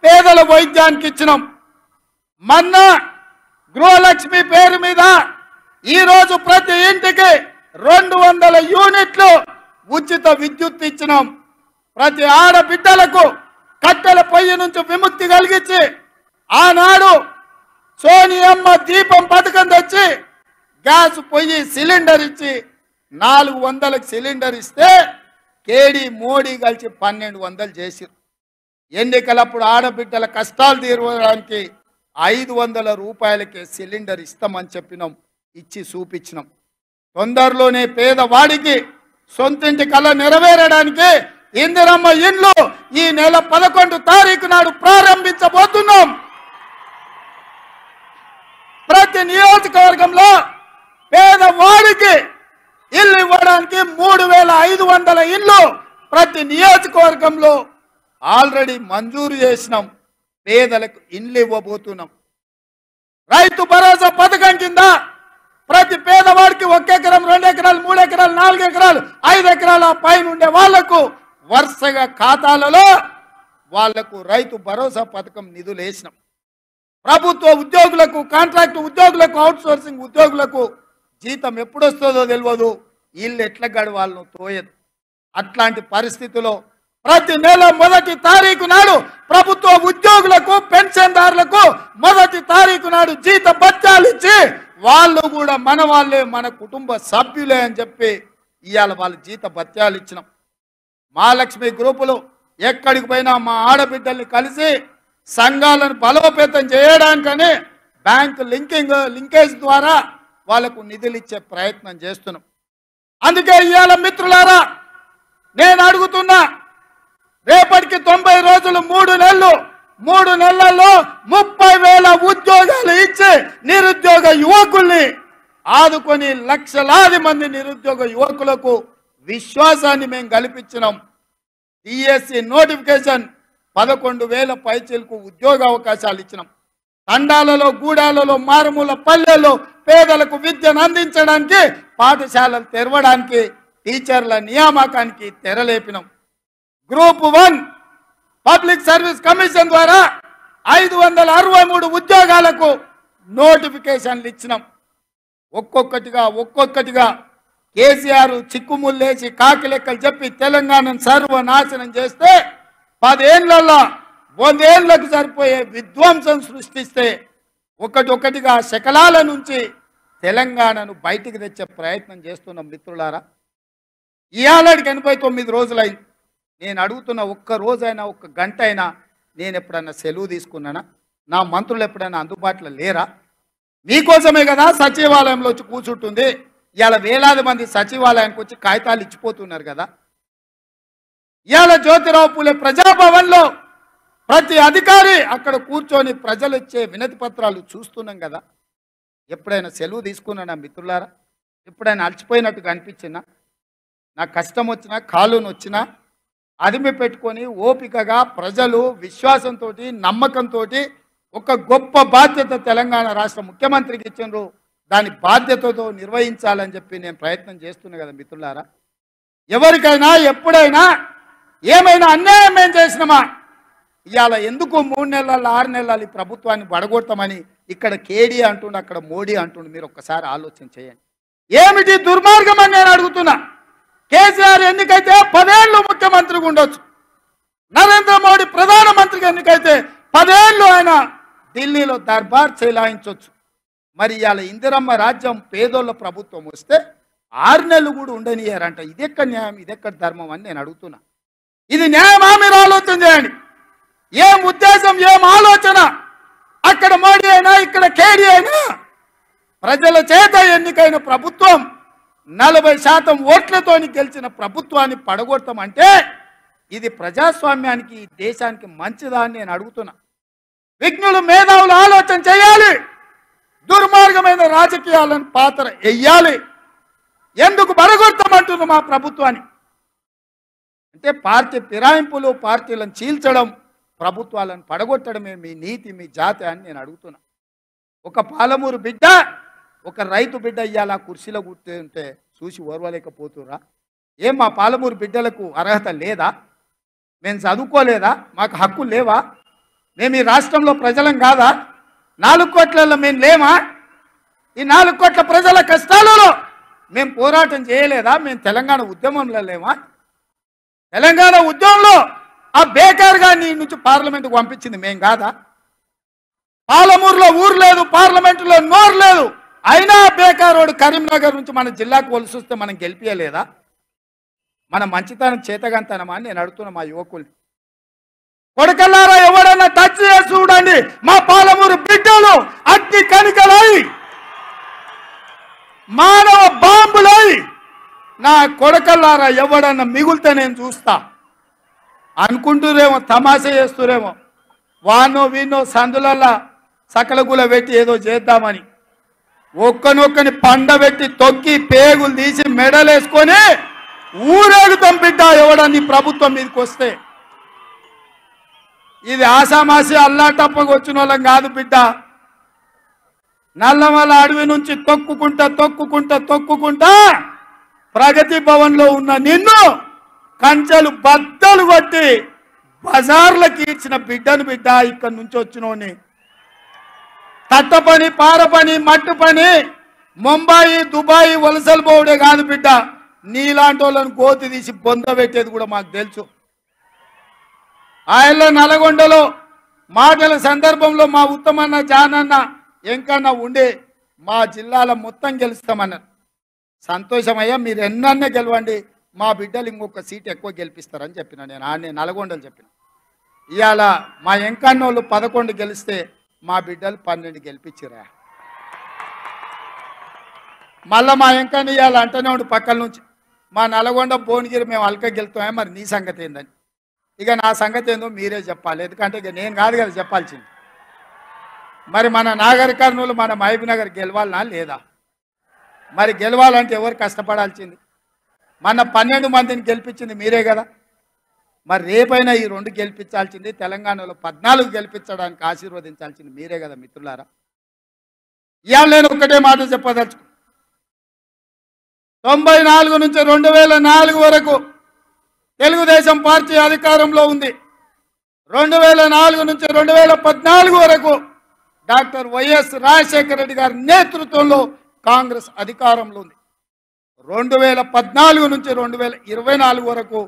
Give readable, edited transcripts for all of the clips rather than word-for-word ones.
పేదల వైద్యానికి ఇచ్చినాం. మొన్న గృహలక్ష్మి పేరు మీద ఈరోజు ప్రతి ఇంటికి 200 యూనిట్లు ఉచిత విద్యుత్ ఇచ్చినాం. ప్రతి ఆడబిడ్డలకు కట్టెల పొయ్యి నుంచి విముక్తి కలిగించి ఆనాడు సోనియమ్మ దీపం పథకం తెచ్చి గ్యాస్ పొయ్యి సిలిండర్ ఇచ్చి 400కి సిలిండర్ ఇస్తే కేడీ మోడీ కలిసి 1200 చేసిరు. ఎన్నికలప్పుడు ఆడబిడ్డల కష్టాలు తీర్చడానికి 500 రూపాయలకే సిలిండర్ ఇస్తామని చెప్పినాం, ఇచ్చి చూపించినాం. తొందరలోనే పేదవాడికి సొంతింటి కళ నెరవేరడానికి ఇందిరమ్మ ఇండ్లు ఈ నెల 11 తారీఖు నాడు ప్రారంభించబోతున్నాం. ప్రతి నియోజకవర్గంలో పేదవాడికి ఇల్లు ఇవ్వడానికి 3500 ఇల్లు ప్రతి నియోజకవర్గంలో ఆల్రెడీ మంజూరు చేసినాం. పేదలకు ఇల్లు ఇవ్వబోతున్నాం. రైతు భరోసా పథకం కింద ప్రతి పేదవాడికి 1 ఎకరం, 2 ఎకరాలు, 3 ఎకరాలు, 4 ఎకరాలు, 5 ఎకరాల పైన ఉండే వాళ్లకు వరుసగా ఖాతాలలో వాళ్లకు రైతు భరోసా పథకం నిధులు వేసినాం. ప్రభుత్వ ఉద్యోగులకు, కాంట్రాక్ట్ ఉద్యోగులకు, అవుట్ సోర్సింగ్ ఉద్యోగులకు జీతం ఎప్పుడు వస్తుందో తెలియదు, వీళ్ళు ఎట్లా గడవాళ్ళను తోయదు. అట్లాంటి పరిస్థితిలో ప్రతి నెల 1వ తారీఖు నాడు ప్రభుత్వ ఉద్యోగులకు, పెన్షన్దారులకు 1వ తారీఖు నాడు జీత భత్యాలు ఇచ్చి వాళ్ళు కూడా మన వాళ్ళే, మన కుటుంబ సభ్యులే అని చెప్పి ఇవాళ వాళ్ళ జీత భత్యాలు ఇచ్చినాం. మహాలక్ష్మి గ్రూపులు ఎక్కడికి పోయినా మా ఆడబిడ్డల్ని కలిసి సంఘాలను బలోపేతం చేయడానికని బ్యాంక్ లింకేజ్ ద్వారా వాళ్లకు నిధులు ఇచ్చే ప్రయత్నం చేస్తున్నాం. అందుకే ఇవాళ మిత్రులారా నేను అడుగుతున్నా, రేపటికి 90 రోజులు, 3 నెలలు, 3 నెలల్లో 30,000 ఉద్యోగాలు ఇచ్చి నిరుద్యోగ యువకుల్ని ఆదుకొని లక్షలాది మంది నిరుద్యోగ యువకులకు విశ్వాసాన్ని మేము కల్పించినాం. డిఎస్సి నోటిఫికేషన్ 11,000 పైచీలకు ఉద్యోగ అవకాశాలు ఇచ్చినాం. తండాలలో, గూడాలలో, మారుమూల పల్లెల్లో పేదలకు విద్యను అందించడానికి, పాఠశాలలు తెరవడానికి, టీచర్ల నియామకానికి తెరలేపినాం. గ్రూప్ 1 పబ్లిక్ సర్వీస్ కమిషన్ ద్వారా 563 ఉద్యోగాలకు నోటిఫికేషన్లు ఇచ్చినాం. ఒక్కొక్కటిగా కేసీఆర్ చిక్కుముల్లేసి కాకి లెక్కలు చెప్పి తెలంగాణను సర్వనాశనం చేస్తే 10 ఏళ్లలో 100 ఏళ్లకు సరిపోయే విధ్వంసం సృష్టిస్తే ఒక్కటిగా శకలాల నుంచి తెలంగాణను బయటికి తెచ్చే ప్రయత్నం చేస్తున్నాం. మిత్రులారా, ఇవాళకి 89 రోజులైంది. నేను అడుగుతున్న, ఒక్క రోజైనా, ఒక్క గంట అయినా నేను ఎప్పుడన్నా సెలవు తీసుకున్నానా? నా మంత్రులు ఎప్పుడైనా అందుబాటులో లేరా? మీకోసమే కదా సచివాలయంలో వచ్చి కూర్చుంటుంది. ఇవాళ వేలాది మంది సచివాలయానికి వచ్చి కాగితాలు ఇచ్చిపోతున్నారు కదా. ఇవాళ జ్యోతిరావు పూలే ప్రజాభవన్లో ప్రతి అధికారి అక్కడ కూర్చొని ప్రజలు ఇచ్చే వినతి పత్రాలు చూస్తున్నాం కదా. ఎప్పుడైనా సెలవు తీసుకున్నానా మిత్రులారా? ఎప్పుడైనా అలసిపోయినట్టుగా అనిపించినా, నా కష్టం వచ్చినా, కాలుని వచ్చినా అదిమి పెట్టుకొని ఓపికగా ప్రజలు విశ్వాసంతో, నమ్మకంతో ఒక గొప్ప బాధ్యత తెలంగాణ రాష్ట్ర ముఖ్యమంత్రికి ఇచ్చిండ్రు, దాని బాధ్యతతో నిర్వహించాలని చెప్పి నేను ప్రయత్నం చేస్తున్నా కదా మిత్రులారా. ఎవరికైనా ఎప్పుడైనా ఏమైనా అన్యాయం ఏం చేసినామా? ఇవాళ ఎందుకు 3 నెలలు, 6 నెలలు ఈ ప్రభుత్వాన్ని పడగొడతామని ఇక్కడ కేడీ అంటుండు, అక్కడ మోడీ అంటుండు. మీరు ఒక్కసారి ఆలోచన చేయండి. ఏమిటి దుర్మార్గం అని నేను అడుగుతున్నా. కేసీఆర్ ఎన్నికైతే 10 ఏళ్ళు ముఖ్యమంత్రిగా ఉండొచ్చు, నరేంద్ర మోడీ ప్రధానమంత్రిగా ఎన్నికైతే 10 ఏళ్ళు ఆయన ఢిల్లీలో దర్బార్ చెలాయించవచ్చు. మరి ఇవాళ ఇందిరమ్మ రాజ్యం పేదోళ్ళ ప్రభుత్వం వస్తే 6 నెలలు కూడా ఉండనియారంట. ఇదెక్కడ న్యాయం, ఇదెక్కడ ధర్మం అని నేను అడుగుతున్నా. ఇది న్యాయమా? మీరు ఆలోచన చేయండి. ఏం ఉద్దేశం, ఏం ఆలోచన? అక్కడ మోడీ అయినా, ఇక్కడ కేడీ అయినా ప్రజల చేత ఎన్నికైన ప్రభుత్వం 40% ఓట్లతోని గెలిచిన ప్రభుత్వాన్ని పడగొడతామంటే ఇది ప్రజాస్వామ్యానికి, దేశానికి మంచిదా అని నేను అడుగుతున్నా. విజ్ఞులు, మేధావులు ఆలోచన చేయాలి. దుర్మార్గమైన రాజకీయాలను పాత్ర వెయ్యాలి. ఎందుకు పడగొడతామంటున్నా మా ప్రభుత్వాన్ని అంటే పార్టీ ఫిరాయింపులు, పార్టీలను చీల్చడం, ప్రభుత్వాలను పడగొట్టడమే మీ నీతి, మీ జాతి అని నేను అడుగుతున్నా. ఒక పాలమూరు బిడ్డ, ఒక రైతు బిడ్డ ఇవాళ కుర్చీలో కూర్చుంటే చూసి ఓర్వలేకపోతురా? ఏం మా పాలమూరు బిడ్డలకు అర్హత లేదా? మేము చదువుకోలేదా? మాకు హక్కు లేవా? మేము ఈ రాష్ట్రంలో ప్రజలం కాదా? 4 కోట్లలో మేము లేమా? ఈ 4 కోట్ల ప్రజల కష్టాలలో మేము పోరాటం చేయలేదా? మేము తెలంగాణ ఉద్యమంలో లేమా? తెలంగాణ ఉద్యమంలో ఆ బేకార్ గారిని నుంచి పార్లమెంటుకు పంపించింది మేం కాదా? పాలమూరులో ఊరు లేదు, పార్లమెంటులో నోరు లేదు, అయినా బేకారోడు కరీంనగర్ నుంచి మన జిల్లాకు వలసి వస్తే మనం గెలిపియలేదా? మన మంచితనం చేతగంతనమా అని నేను అడుగుతున్నా మా యువకుల్ని. కొడకల్లారా, ఎవడన్నా టచ్ చేసి చూడండి, మా పాలమూరు బిడ్డలు అగ్ని కణికలై మానవ బాంబులై నా కొడకల్లారా ఎవడన్నా మిగులుతే నేను చూస్తా అనుకుంటురేమో, తమాషా చేస్తురేమో. వానో వీనో సందులల్లా సకలగుల పెట్టి ఏదో చేద్దామని ఒక్కనొక్కని పండబెట్టి తొక్కి పేగులు తీసి మెడలేసుకొని ఊరేగుతాం బిడ్డ ఎవడని ప్రభుత్వం మీదకి వస్తే. ఇది ఆసామాసి అల్లాటప్పకు వచ్చిన వాళ్ళం కాదు బిడ్డ. నల్లమల అడవి నుంచి తొక్కుకుంటా ప్రగతి భవన్లో ఉన్న నిన్ను కంచెలు బద్దలు కొట్టి బజార్లకు ఇచ్చిన బిడ్డను బిడ్డ. ఇక్కడి నుంచి వచ్చినోని తట్ట పని, పార పని, మట్టు పని, ముంబాయి దుబాయి వలసలు పోవడే కాదు బిడ్డ, నీలాంటి వాళ్ళని గోతి తీసి బొంద పెట్టేది కూడా మాకు తెలుసు. ఆయన నల్గొండలో మాటల సందర్భంలో మా ఉత్తమన్న జానన్న ఎంకన్నా ఉండే మా జిల్లాలో మొత్తం గెలుస్తామన్నారు. సంతోషమయ్యా, మీరు ఎన్నన్నా గెలవండి, మా బిడ్డలు ఇంకొక సీట్ ఎక్కువ గెలిపిస్తారని చెప్పిన. నేను నల్గొండలు చెప్పిన. ఇవాళ మా ఎంకన్నోళ్ళు 11 గెలిస్తే మా బిడ్డలు 12 గెలిపించిరా. మళ్ళీ మా ఎంకన్న ఇవాళ అంటనే ఉండి పక్కల నుంచి, మా నల్గొండ భువనగిరి మేము అల్క గెలుతామే, మరి నీ సంగతి ఏందని. ఇక నా సంగతి ఏందో మీరే చెప్పాలి, ఎందుకంటే ఇక నేను కాదు కదా చెప్పాల్సింది. మరి మన నాగర్ కర్నూలు, మన మహబూబ్ నగర్ గెలవాలనా లేదా? మరి గెలవాలంటే ఎవరు కష్టపడాల్సింది? మన 12 మందిని గెలిపించింది మీరే కదా. మరి రేపైనా ఈ 2 గెలిపించాల్సింది, తెలంగాణలో 14 గెలిపించడానికి ఆశీర్వదించాల్సింది మీరే కదా మిత్రులారా. ఇవాళ నేను ఒకటే మాట చెప్పదలుచు. 94 నుంచి 2004 వరకు తెలుగుదేశం పార్టీ అధికారంలో ఉంది. 2004 నుంచి 2014 వరకు డాక్టర్ వైఎస్ రాజశేఖర రెడ్డి గారి నేతృత్వంలో కాంగ్రెస్ అధికారంలో ఉంది. 2014 నుంచి 2024 వరకు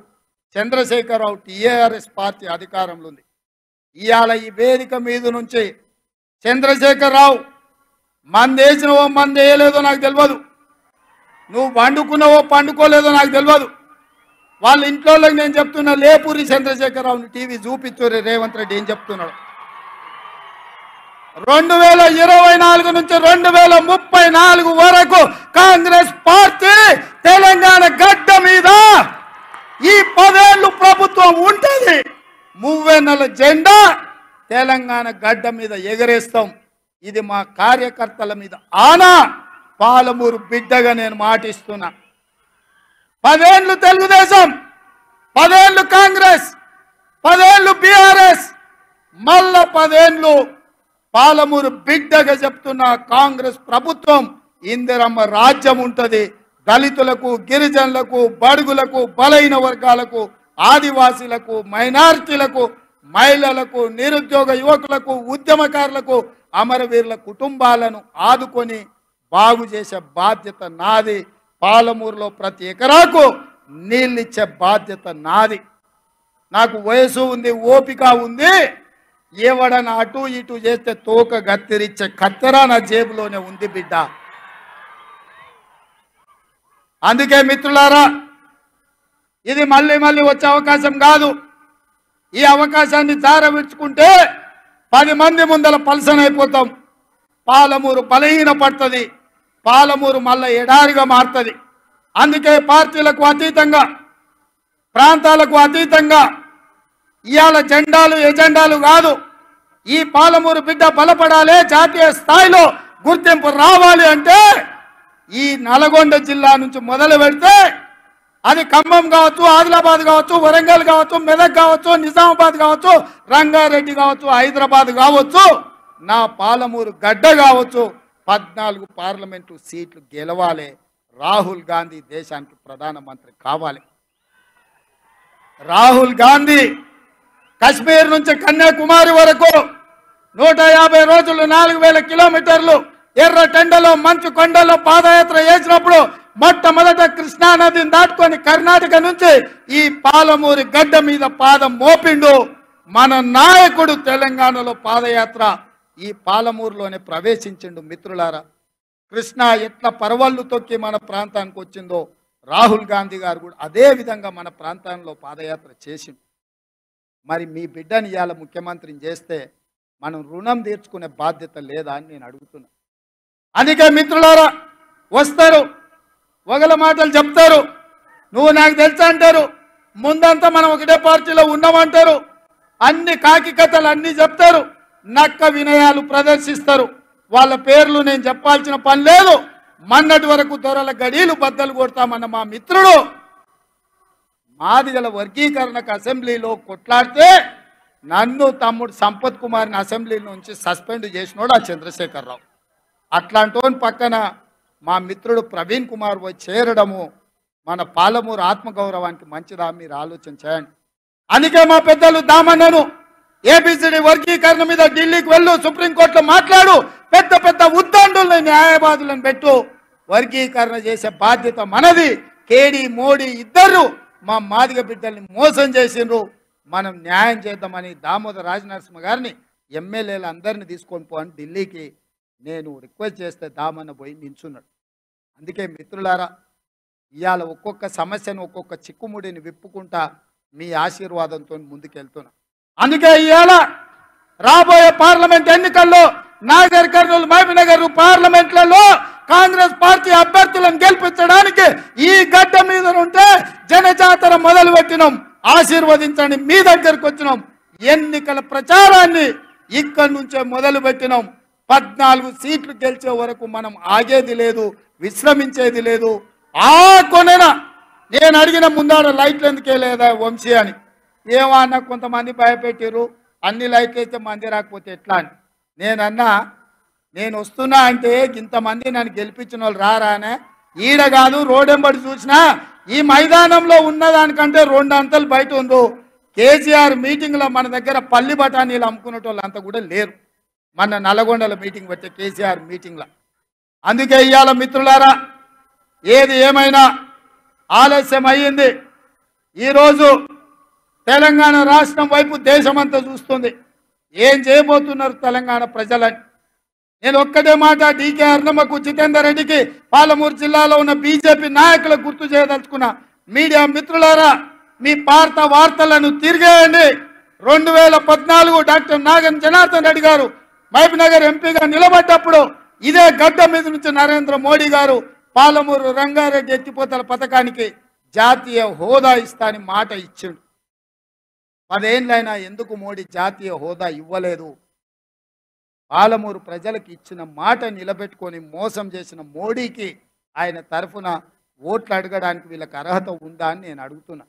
చంద్రశేఖరరావు టీఆర్ఎస్ పార్టీ అధికారంలో ఉంది. ఇవాళ ఈ వేదిక మీద నుంచి చంద్రశేఖరరావు మందేసినవో మందేయలేదో నాకు తెలియదు, నువ్వు పండుకున్నావో పండుకోలేదో నాకు తెలియదు. వాళ్ళ ఇంట్లో నేను చెప్తున్నా, లేపూరి చంద్రశేఖరరావుని టీవీ చూపించు రేవంత్ రెడ్డి ఏం చెప్తున్నాడు. 2024 నుంచి 2034 వరకు కాంగ్రెస్ పార్టీ తెలంగాణ గడ్డ మీద ఈ 10 ఏళ్ళు ప్రభుత్వం ఉంటుంది. 30 జెండా తెలంగాణ గడ్డ మీద ఎగరేస్తాం. ఇది మా కార్యకర్తల మీద ఆనా. పాలమూరు బిడ్డగా నేను మాటిస్తున్నా. 10 ఏళ్ళు తెలుగుదేశం, 10 ఏళ్ళు కాంగ్రెస్, 10 ఏళ్ళు బీఆర్ఎస్, మళ్ళా 10 ఏళ్ళు పాలమూరు బిడ్డగా చెప్తున్న కాంగ్రెస్ ప్రభుత్వం. ఇందిరమ్మ రాజ్యం ఉంటుంది. దళితులకు, గిరిజనులకు, బడుగులకు, బలైన వర్గాలకు, ఆదివాసీలకు, మైనారిటీలకు, మహిళలకు, నిరుద్యోగ యువకులకు, ఉద్యమకారులకు, అమరవీరుల కుటుంబాలను ఆదుకొని బాగు చేసే బాధ్యత నాది. పాలమూరులో ప్రతి ఎకరాకు నీళ్ళిచ్చే బాధ్యత నాది. నాకు వయసు ఉంది, ఓపిక ఉంది. ఎవడన్నా అటు ఇటు చేస్తే తోక గత్తిరిచ్చే కత్తెర నా జేబులోనే ఉంది బిడ్డ. అందుకే మిత్రులారా, ఇది మళ్ళీ మళ్ళీ వచ్చే అవకాశం కాదు. ఈ అవకాశాన్ని జారవిడ్చుకుంటే 10 మంది ముందల పలసనైపోతాం. పాలమూరు బలహీన పడుతుంది. పాలమూరు మళ్ళీ ఎడారిగా మారుతుంది. అందుకే పార్టీలకు అతీతంగా, ప్రాంతాలకు అతీతంగా ఇవాళ జెండాలు ఎజెండాలు కాదు, ఈ పాలమూరు బిడ్డ బలపడాలి, జాతీయ స్థాయిలో గుర్తింపు రావాలి అంటే ఈ నల్గొండ జిల్లా నుంచి మొదలు పెడితే అది ఖమ్మం కావచ్చు, ఆదిలాబాద్ కావచ్చు, వరంగల్ కావచ్చు, మెదక్ కావచ్చు, నిజామాబాద్ కావచ్చు, రంగారెడ్డి కావచ్చు, హైదరాబాద్ కావచ్చు, నా పాలమూరు గడ్డ కావచ్చు, 14 పార్లమెంటు సీట్లు గెలవాలి. రాహుల్ గాంధీ దేశానికి ప్రధానమంత్రి కావాలి. రాహుల్ గాంధీ కశ్మీర్ నుంచి కన్యాకుమారి వరకు 150 రోజులు 4000 కిలోమీటర్లు ఎర్ర టెండలో మంచు కొండలో పాదయాత్ర చేసినప్పుడు మొట్టమొదట కృష్ణా నదిని దాటుకొని కర్ణాటక నుంచి ఈ పాలమూరి గడ్డ మీద పాదం మోపిండు మన నాయకుడు. తెలంగాణలో పాదయాత్ర ఈ పాలమూరులోనే ప్రవేశించిండు. మిత్రులారా, కృష్ణా ఎట్లా పరవళ్ళు తొక్కి మన ప్రాంతానికి వచ్చిందో రాహుల్ గాంధీ గారు కూడా అదే విధంగా మన ప్రాంతంలో పాదయాత్ర చేసిండు. మరి మీ బిడ్డని ఇవాళ ముఖ్యమంత్రిని చేస్తే మనం రుణం తీర్చుకునే బాధ్యత లేదా అని నేను అడుగుతున్నా. అందుకే మిత్రులారా, వస్తారు ఒకల మాటలు చెప్తారు, నువ్వు నాకు తెలుసా అంటారు, ముందంతా మనం ఒకటే పార్టీలో ఉన్నామంటారు, అన్ని కాకి కథలు అన్ని చెప్తారు, నక్క వినయాలు ప్రదర్శిస్తారు. వాళ్ళ పేర్లు నేను చెప్పాల్సిన పని లేదు. మొన్నటి వరకు దొరల గడీలు బద్దలు కొడతామన్న మా మిత్రుడు మాదిగల వర్గీకరణకు అసెంబ్లీలో కొట్లాడితే నన్ను తమ్ముడు సంపత్ కుమార్ని అసెంబ్లీ నుంచి సస్పెండ్ చేసినోడు ఆ చంద్రశేఖరరావు. అట్లాంటి పక్కన మా మిత్రుడు ప్రవీణ్ కుమార్ పోయి చేరడము మన పాలమూరు ఆత్మగౌరవానికి మంచిదా? మీరు ఆలోచన చేయండి. అందుకే మా పెద్దలు దామన్నను ఏబిసిడి వర్గీకరణ మీద ఢిల్లీకి వెళ్ళు, సుప్రీంకోర్టులో మాట్లాడు, పెద్ద పెద్ద ఉద్దండుల్ని న్యాయవాదులను పెట్టు, వర్గీకరణ చేసే బాధ్యత మనది. కేడి మోడీ ఇద్దరు మా మాదిగ బిడ్డల్ని మోసం చేసిండ్రు, మనం న్యాయం చేద్దామని దామోదర రాజనరసింహ గారిని ఎమ్మెల్యేలు అందరిని తీసుకొని పోని ఢిల్లీకి నేను రిక్వెస్ట్ చేస్తే దామన్న పోయి నించున్నాడు. అందుకే మిత్రులారా, ఇవాళ ఒక్కొక్క సమస్యను ఒక్కొక్క చిక్కుముడిని విప్పుకుంటా మీ ఆశీర్వాదంతో ముందుకెళ్తున్నా. అందుకే ఇవాళ రాబోయే పార్లమెంట్ ఎన్నికల్లో నాగర్ కర్నూలు మహబూబ్నగర్ పార్లమెంట్లలో కాంగ్రెస్ పార్టీ అభ్యర్థులను గెలిపించడానికి ఈ గడ్డ మీద ఉంటే జనజాతర మొదలు పెట్టినాం. ఆశీర్వదించండి, మీ దగ్గరకు వచ్చినాం. ఎన్నికల ప్రచారాన్ని ఇక్కడి నుంచే మొదలు పెట్టినాం. 14 సీట్లు గెలిచే వరకు మనం ఆగేది లేదు, విశ్రమించేది లేదు. ఆ కొనన నేను అడిగిన ముందాడ లైట్లు ఎందుకే లేదా వంశీ అని, ఏమన్నా కొంతమంది భయపెట్టారు, అన్ని లైట్లు అయితే మంది రాకపోతే ఎట్లా అని. నేనన్నా, నేను వస్తున్నా అంటే ఇంతమంది నన్ను గెలిపించిన వాళ్ళు రారానే, ఈడ కాదు రోడెంబడి చూసినా ఈ మైదానంలో ఉన్నదానికంటే 2 అంతలు బయట ఉందో. కేసీఆర్ మీటింగ్లో మన దగ్గర పల్లి బఠానీలు అమ్ముకునే వాళ్ళు అంతా కూడా లేరు. మన నల్గొండలో మీటింగ్ పెట్టే కేసీఆర్ మీటింగ్లో. అందుకే ఇవాళ మిత్రులారా, ఏది ఏమైనా ఆలస్యం అయ్యింది. ఈరోజు తెలంగాణ రాష్ట్రం వైపు దేశమంతా చూస్తుంది. ఏం చేయబోతున్నారు తెలంగాణ ప్రజలని. నేను ఒక్కటే మాట డీకే అర్ణమ్మకు, జితేందర్ రెడ్డికి, పాలమూరు జిల్లాలో ఉన్న బీజేపీ నాయకులకు గుర్తు చేయదలుచుకున్నా. మీడియా మిత్రులారా, మీ పార్త వార్తలను తిరిగేయండి. 2014 డాక్టర్ నాగన్ జనార్దన్ రెడ్డి గారు మహబూబ్నగర్ ఎంపీగా నిలబడ్డప్పుడు ఇదే గడ్డ మీద నుంచి నరేంద్ర మోడీ గారు పాలమూరు రంగారెడ్డి ఎత్తిపోతల పథకానికి జాతీయ హోదా ఇస్తా అని మాట ఇచ్చిండు. 10 ఏళ్ళైనా ఎందుకు మోడీ జాతీయ హోదా ఇవ్వలేదు? పాలమూరు ప్రజలకు ఇచ్చిన మాట నిలబెట్టుకొని మోసం చేసిన మోడీకి ఆయన తరఫున ఓట్లు అడగడానికి వీళ్ళకి అర్హత ఉందా అని నేను అడుగుతున్నా.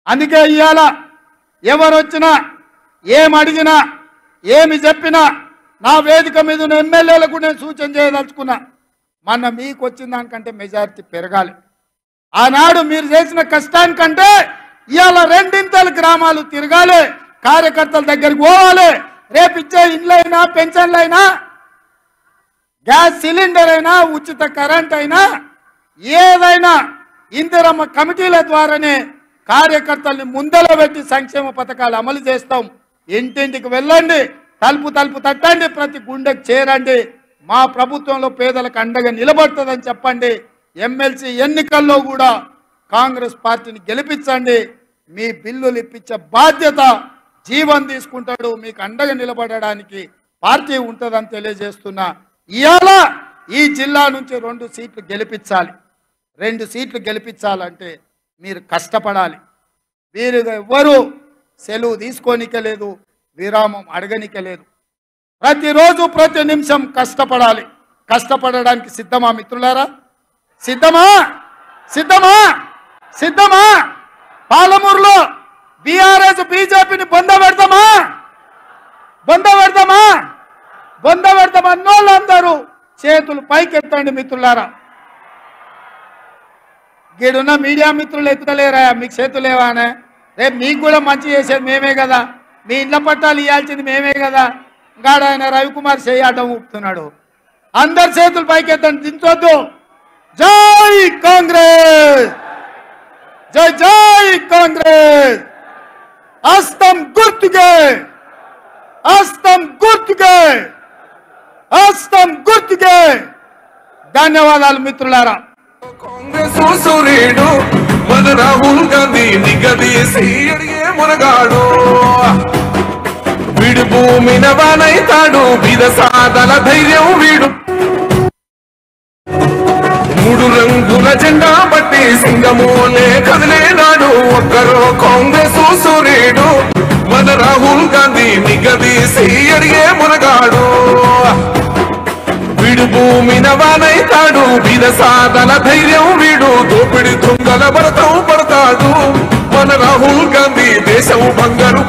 అందుకే ఇవాళ ఎవరు వచ్చినా, ఏం అడిగినా, ఏమి చెప్పినా నా వేదిక మీద ఉన్న ఎమ్మెల్యేలకు నేను సూచన చేయదలుచుకున్నా. మొన్న మీకు వచ్చిన దానికంటే మెజారిటీ పెరగాలి. ఆనాడు మీరు చేసిన కష్టానికంటే ఇవాళ 2 గ్రామాలు తిరగాలి, కార్యకర్తల దగ్గరికి పోవాలి. రేపు ఇచ్చే ఇండ్లైనా, పెన్షన్లైనా, గ్యాస్ సిలిండర్ అయినా, ఉచిత కరెంట్ అయినా, ఏదైనా ఇందిరమ్మ కమిటీల ద్వారానే కార్యకర్తల్ని ముందల పెట్టి సంక్షేమ పథకాలు అమలు చేస్తాం. ఇంటింటికి వెళ్ళండి, తలుపు తలుపు తట్టండి, ప్రతి గుండెకు చేరండి. మా ప్రభుత్వంలో పేదలకు అండగా నిలబడుతుందని చెప్పండి. ఎమ్మెల్సీ ఎన్నికల్లో కూడా కాంగ్రెస్ పార్టీని గెలిపించండి. మీ బిల్లులు ఇప్పించే బాధ్యత జీవన్ తీసుకుంటాడు. మీకు అండగా నిలబడడానికి పార్టీ ఉంటుందని తెలియజేస్తున్నా. ఇవాళ ఈ జిల్లా నుంచి 2 సీట్లు గెలిపించాలి. 2 సీట్లు గెలిపించాలంటే మీరు కష్టపడాలి. మీరు ఎవ్వరూ సెలవు తీసుకోనికలేదు, విరామం అడగనికలేదు. ప్రతిరోజు ప్రతి నిమిషం కష్టపడాలి. కష్టపడడానికి సిద్ధమా మిత్రులారా? సిద్ధమా? సిద్ధమా? సిద్ధమా? పాలమూరులో బీఆర్ఎస్ బీజేపీని బొందబెడతామా? బొందబెడతామా? బొందబెడతామన్నోళ్ళందరూ చేతులు పైకెత్తండి మిత్రులారా. గీడున్న మీడియా మిత్రులు ఎత్తుతలేరా? మీకు చేతులేవానే? రేపు మీకు కూడా మంచి చేసేది మేమే కదా. మీ ఇండ్ల పట్టాలు ఇవ్వాల్సింది మేమే కదా. గాడ ఆయన రవికుమార్ చేయటం ఊపుతున్నాడు. అందరి చేతులు పైకెత్తండి, దించొద్దు. జై కాంగ్రెస్, జై జై కాంగ్రెస్. హస్తం గుర్తుకే, హస్తం గుర్తుకే, హస్తం గుర్తుకే. ధన్యవాదాలు మిత్రులారా. కాంగ్రెస్ సూర్యుడు మన రాహుల్ గాంధీ నిగదీసి అడిగే మునగాడు. వీడు భూమిన వానైతాడు, బీద సాదల ధైర్యం వీడు. మూడు రంగుల జెండా బట్టి సింగమోలే కదిలేనాడు. ఒక్కరో కాంగ్రెస్ సూర్యుడు మన రాహుల్ గాంధీ నిగదీసి అడిగే మునగాడు. వీడు భూమిన వానైతాడు, బీద సాదల ధైర్యం వీడు. దోపిడి దొంగల భరతం పడతాడు మన రాహుల్ గాంధీ. దేశం బంగారు